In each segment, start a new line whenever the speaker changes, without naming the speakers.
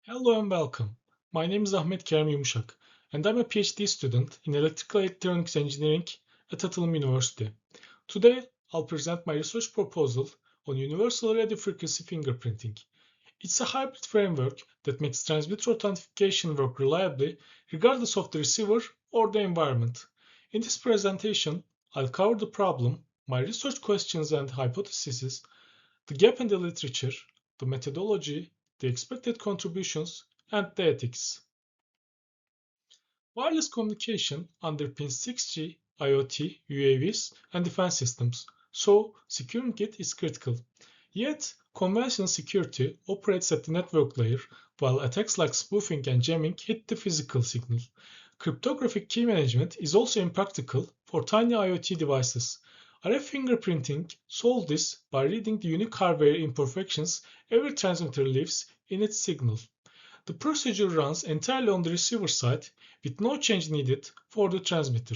Hello and welcome. My name is Ahmet Kerem Yumuşak, and I'm a PhD student in Electrical Electronics Engineering at Atılım University. Today, I'll present my research proposal on universal radio frequency fingerprinting. It's a hybrid framework that makes transmitter authentication work reliably regardless of the receiver or the environment. In this presentation, I'll cover the problem, my research questions and hypotheses, the gap in the literature, the methodology, the expected contributions, and the ethics. Wireless communication underpins 6G, IoT, UAVs, and defense systems, so securing it is critical. Yet, conventional security operates at the network layer, while attacks like spoofing and jamming hit the physical signal. Cryptographic key management is also impractical for tiny IoT devices. RF fingerprinting solves this by reading the unique hardware imperfections every transmitter leaves in its signal. The procedure runs entirely on the receiver side with no change needed for the transmitter.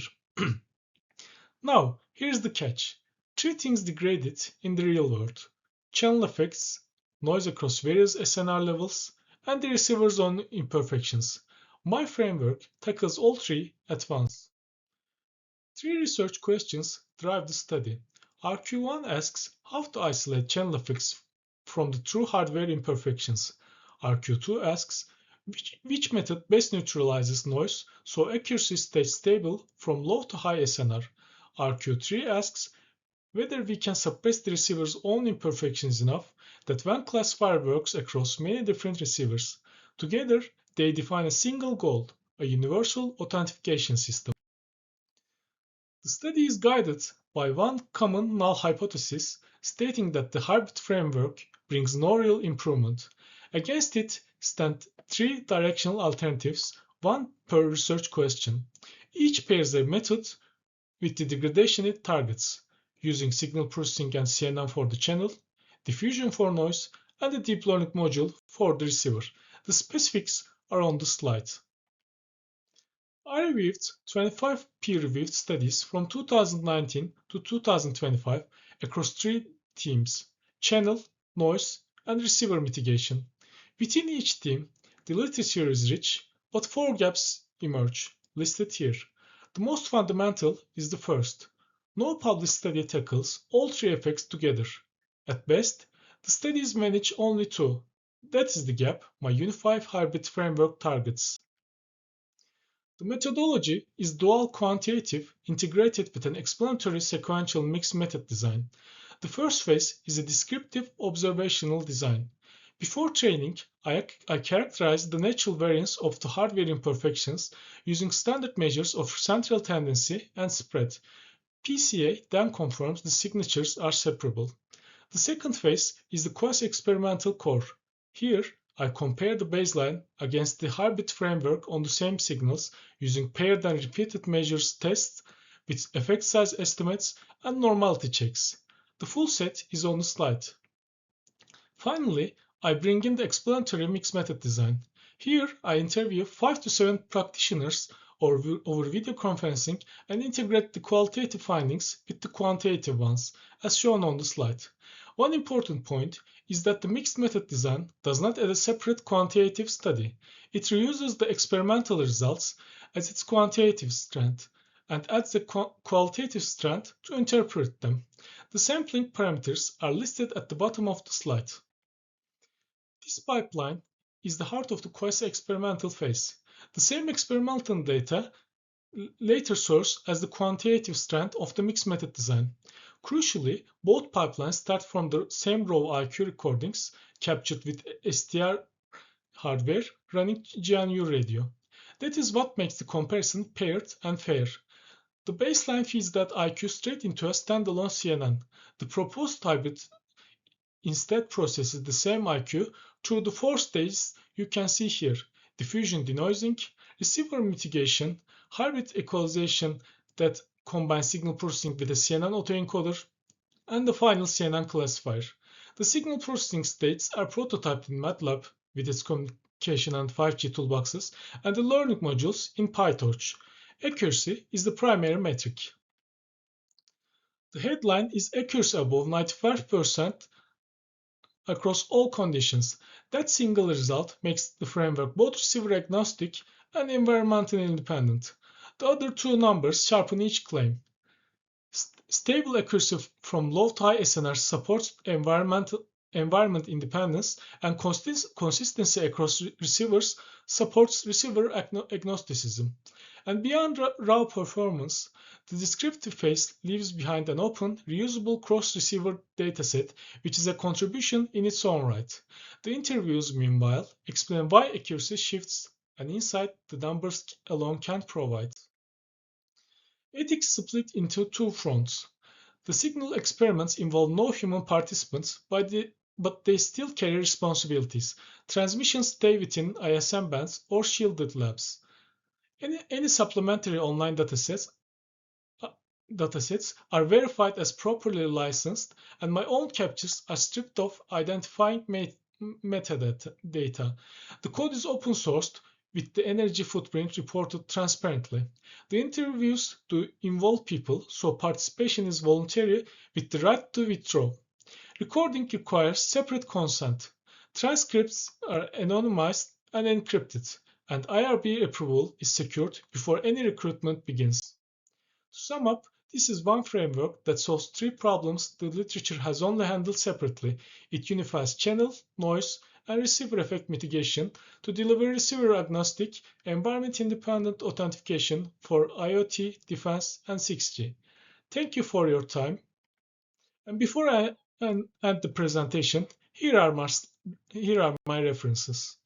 Now, here's the catch. Three things degraded in the real world: channel effects, noise across various SNR levels, and the receiver's own imperfections. My framework tackles all three at once. Three research questions drive the study. RQ1 asks how to isolate channel effects from the true hardware imperfections. RQ2 asks which method best neutralizes noise so accuracy stays stable from low to high SNR. RQ3 asks whether we can suppress the receiver's own imperfections enough that one classifier works across many different receivers. Together, they define a single goal, a universal authentication system. The study is guided by one common null hypothesis stating that the hybrid framework brings no real improvement. Against it stand three directional alternatives, one per research question. Each pairs a method with the degradation it targets, using signal processing and CNN for the channel, diffusion for noise, and a deep learning module for the receiver. The specifics are on the slide. I reviewed 25 peer-reviewed studies from 2019 to 2025 across three themes: channel, noise, and receiver mitigation. Within each theme, the literature is rich, but four gaps emerge, listed here. The most fundamental is the first. No published study tackles all three effects together. At best, the studies manage only two. That is the gap my unified hybrid framework targets. The methodology is dual quantitative integrated with an explanatory sequential mixed method design. The first phase is a descriptive observational design. Before training, I characterize the natural variance of the hardware imperfections using standard measures of central tendency and spread. PCA then confirms the signatures are separable. The second phase is the quasi-experimental core. Here, I compare the baseline against the hybrid framework on the same signals using paired and repeated measures tests with effect size estimates and normality checks. The full set is on the slide. Finally, I bring in the explanatory mixed method design. Here, I interview 5 to 7 practitioners over video conferencing and integrate the qualitative findings with the quantitative ones, as shown on the slide. One important point is that the mixed method design does not add a separate quantitative study. It reuses the experimental results as its quantitative strength and adds the qualitative strength to interpret them. The sampling parameters are listed at the bottom of the slide. This pipeline is the heart of the quasi-experimental phase. The same experimental data later serves as the quantitative strength of the mixed method design. Crucially, both pipelines start from the same raw IQ recordings captured with SDR hardware running GNU radio. That is what makes the comparison paired and fair. The baseline feeds that IQ straight into a standalone CNN. The proposed hybrid instead processes the same IQ through the four stages you can see here: diffusion denoising, receiver mitigation, hybrid equalization that combines signal processing with a CNN autoencoder, and the final CNN classifier. The signal processing states are prototyped in MATLAB with its communication and 5G toolboxes, and the learning modules in PyTorch. Accuracy is the primary metric. The headline is accuracy above 95% across all conditions. That single result makes the framework both receiver agnostic and environmentally independent. The other two numbers sharpen each claim. Stable accuracy from low to high SNR supports environment independence, and consistency across receivers supports receiver agnosticism. And beyond raw performance, the descriptive phase leaves behind an open, reusable cross-receiver dataset, which is a contribution in its own right. The interviews, meanwhile, explain why accuracy shifts, an insight the numbers alone can't provide. Ethics split into two fronts. The signal experiments involve no human participants, but they still carry responsibilities. Transmissions stay within ISM bands or shielded labs. Any supplementary online uh, datasets are verified as properly licensed, and my own captures are stripped of identifying metadata. The code is open sourced with the energy footprint reported transparently. The interviews do involve people, so participation is voluntary with the right to withdraw. Recording requires separate consent. Transcripts are anonymized and encrypted, and IRB approval is secured before any recruitment begins. To sum up, this is one framework that solves three problems the literature has only handled separately. It unifies channel, noise, and receiver effect mitigation to deliver receiver-agnostic, environment-independent authentication for IoT, defense, and 6G. Thank you for your time. And before I end the presentation, here are my references.